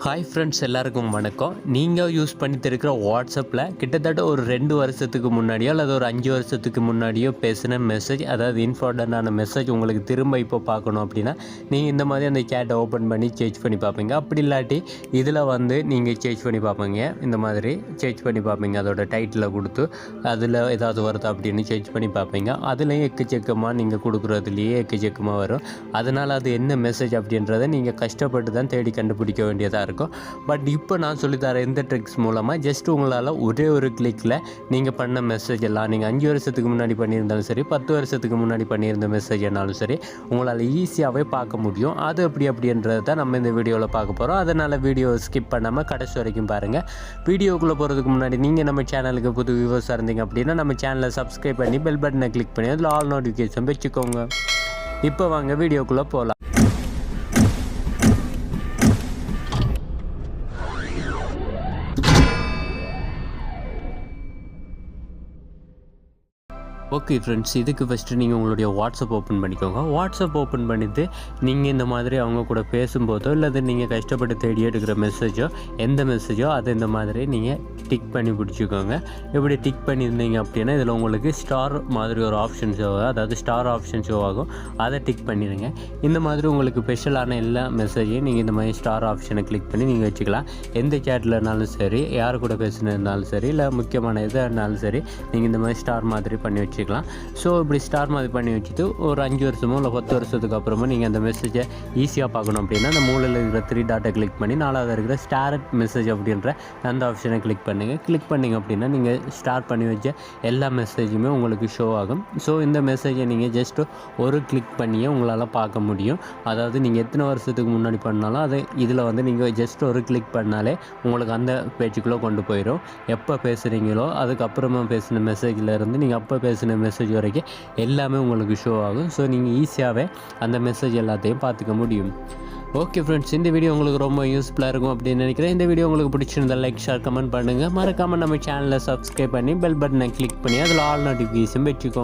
Hi friends, எல்லாருக்கும் வணக்கம். நீங்கள் யூஸ் பண்ணிட்டு இருக்கிற வாட்ஸ்அப்பில் கிட்டத்தட்ட ஒரு 2 வருஷத்துக்கு முன்னாடியோ அல்லது ஒரு 5 வருஷத்துக்கு முன்னாடியோ பேசின மெசேஜ், அதாவது இம்பார்ட்டண்டான மெசேஜ் உங்களுக்கு திரும்ப இப்போ பார்க்கணும் அப்படின்னா நீங்கள் இந்த மாதிரி அந்த சேட்டை ஓப்பன் பண்ணி சேஞ்ச் பண்ணி பார்ப்பீங்க. அப்படி இல்லாட்டி இதில் நீங்கள் சேஞ்ச் பண்ணி பார்ப்பீங்க. இந்த மாதிரி சேஞ்ச் பண்ணி பார்ப்பீங்க. அதோட டைட்டில் கொடுத்து அதில் ஏதாவது வருதா அப்படின்னு சேஞ்ச் பண்ணி பார்ப்பீங்க. அதுலேயும் எக்கச்சக்கமாக நீங்கள் கொடுக்குறதுலேயே எக்கச்சக்கமாக வரும். அதனால் அது என்ன மெசேஜ் அப்படின்றத நீங்கள் கஷ்டப்பட்டு தான் தேடி கண்டுபிடிக்க வேண்டியதாக இருக்கும். பட் இப்போ நான் சொல்லித்தர இந்த ட்ரிக்ஸ் மூலமாக ஜஸ்ட் உங்களால் ஒரே ஒரு கிளிக்கில் நீங்கள் பண்ண மெசேஜ் எல்லாம், நீங்கள் 5 வருஷத்துக்கு முன்னாடி பண்ணியிருந்தாலும் சரி, 10 வருஷத்துக்கு முன்னாடி பண்ணியிருந்த மெசேஜ் என்னாலும் சரி, உங்களால் ஈஸியாகவே பார்க்க முடியும். அது அப்படின்றது தான் நம்ம இந்த வீடியோவில் பார்க்க போகிறோம். அதனால் வீடியோ ஸ்கிப் பண்ணாமல் கடைசி வரைக்கும் பாருங்கள். வீடியோக்குள்ளே போகிறதுக்கு முன்னாடி நீங்கள் நம்ம சேனலுக்கு புது வியூவர்ஸாக இருந்தீங்க அப்படின்னா நம்ம சேனலை சப்ஸ்கிரைப் பண்ணி பெல் பட்டனை கிளிக் பண்ணி அதில் ஆல் நோட்டிஃபிகேஷன் வச்சுக்கோங்க. இப்போ வாங்க வீடியோக்குள்ளே போகலாம். ஓகே ஃப்ரெண்ட்ஸ், இதுக்கு ஃபஸ்ட்டு நீங்கள் உங்களுடைய வாட்ஸ்அப் ஓப்பன் பண்ணிக்கோங்க. வாட்ஸ்அப் ஓப்பன் பண்ணிவிட்டு நீங்கள் இந்த மாதிரி அவங்க கூட பேசும்போதோ இல்லது நீங்கள் கஷ்டப்பட்டு தேடி எடுக்கிற மெசேஜோ எந்த மெசேஜோ அதை இந்த மாதிரி நீங்கள் டிக் பண்ணி பிடிச்சிக்கோங்க. இப்படி டிக் பண்ணியிருந்தீங்க அப்படின்னா இதில் உங்களுக்கு ஸ்டார் மாதிரி ஒரு ஆப்ஷன் ஷோ ஆகும். அதாவது ஸ்டார் ஆப்ஷன் ஷோ ஆகும். அதை டிக் பண்ணிடுங்க. இந்த மாதிரி உங்களுக்கு ஸ்பெஷலான எல்லா மெசேஜையும் நீங்கள் இந்த மாதிரி ஸ்டார் ஆப்ஷனை கிளிக் பண்ணி நீங்கள் வச்சுக்கலாம். எந்த சேட்லனாலும் சரி, யார் கூட பேசுனதுனாலும் சரி, இல்லை முக்கியமான எதாக இருந்தாலும் சரி, நீங்கள் இந்த மாதிரி ஸ்டார் மாதிரி பண்ணி வச்சுக்கலாம். ஸோ இப்படி ஸ்டார் மாதிரி பண்ணி வச்சுட்டு ஒரு 5 வருஷமோ இல்லை 10 வருஷத்துக்கு அப்புறமோ நீங்கள் அந்த மெசேஜை ஈஸியாக பார்க்கணும் அப்படின்னா அந்த மூலையில் இருக்கிற 3 டாட்டை கிளிக் பண்ணி 4வது இருக்கிற ஸ்டார் மெசேஜ் அப்படின்ற அந்த ஆப்ஷனை கிளிக் பண்ணுங்கள். கிளிக் பண்ணிங்க அப்படின்னா நீங்கள் ஸ்டார் பண்ணி வச்ச எல்லா மெசேஜுமே உங்களுக்கு ஷோ ஆகும். ஸோ இந்த மெசேஜை நீங்கள் ஜஸ்ட்டு ஒரு கிளிக் பண்ணியே உங்களால் பார்க்க முடியும். அதாவது நீங்கள் எத்தனை வருஷத்துக்கு முன்னாடி பண்ணாலும் அதை இதில் நீங்கள் ஜஸ்ட் ஒரு கிளிக் பண்ணாலே உங்களுக்கு அந்த பேஜுக்குள்ளே கொண்டு போயிடும். எப்போ பேசுகிறீங்களோ அதுக்கப்புறமா பேசின மெசேஜில் இருந்து நீங்கள் அப்போ பேசின மெசேஜ் வரைக்கும் எல்லாமே உங்களுக்கு ஷோ ஆகும். ஸோ நீங்கள் ஈஸியாகவே அந்த மெசேஜ் எல்லாத்தையும் பார்த்துக்க முடியும். ஓகே ஃப்ரெண்ட்ஸ், இந்த வீடியோ உங்களுக்கு ரொம்ப யூஸ்ஃபுல்லாக இருக்கும் அப்படின்னு நினைக்கிறேன். இந்த வீடியோ உங்களுக்கு பிடிச்சிருந்தால் லைக், ஷேர், கமெண்ட் பண்ணுங்கள். மறக்காமல் நம்ம சேனலை சப்ஸ்கிரைப் பண்ணி பெல் பட்டனை கிளிக் பண்ணி அதில் ஆல் நோட்டிஃபிகேஷன் வச்சுக்கோங்க.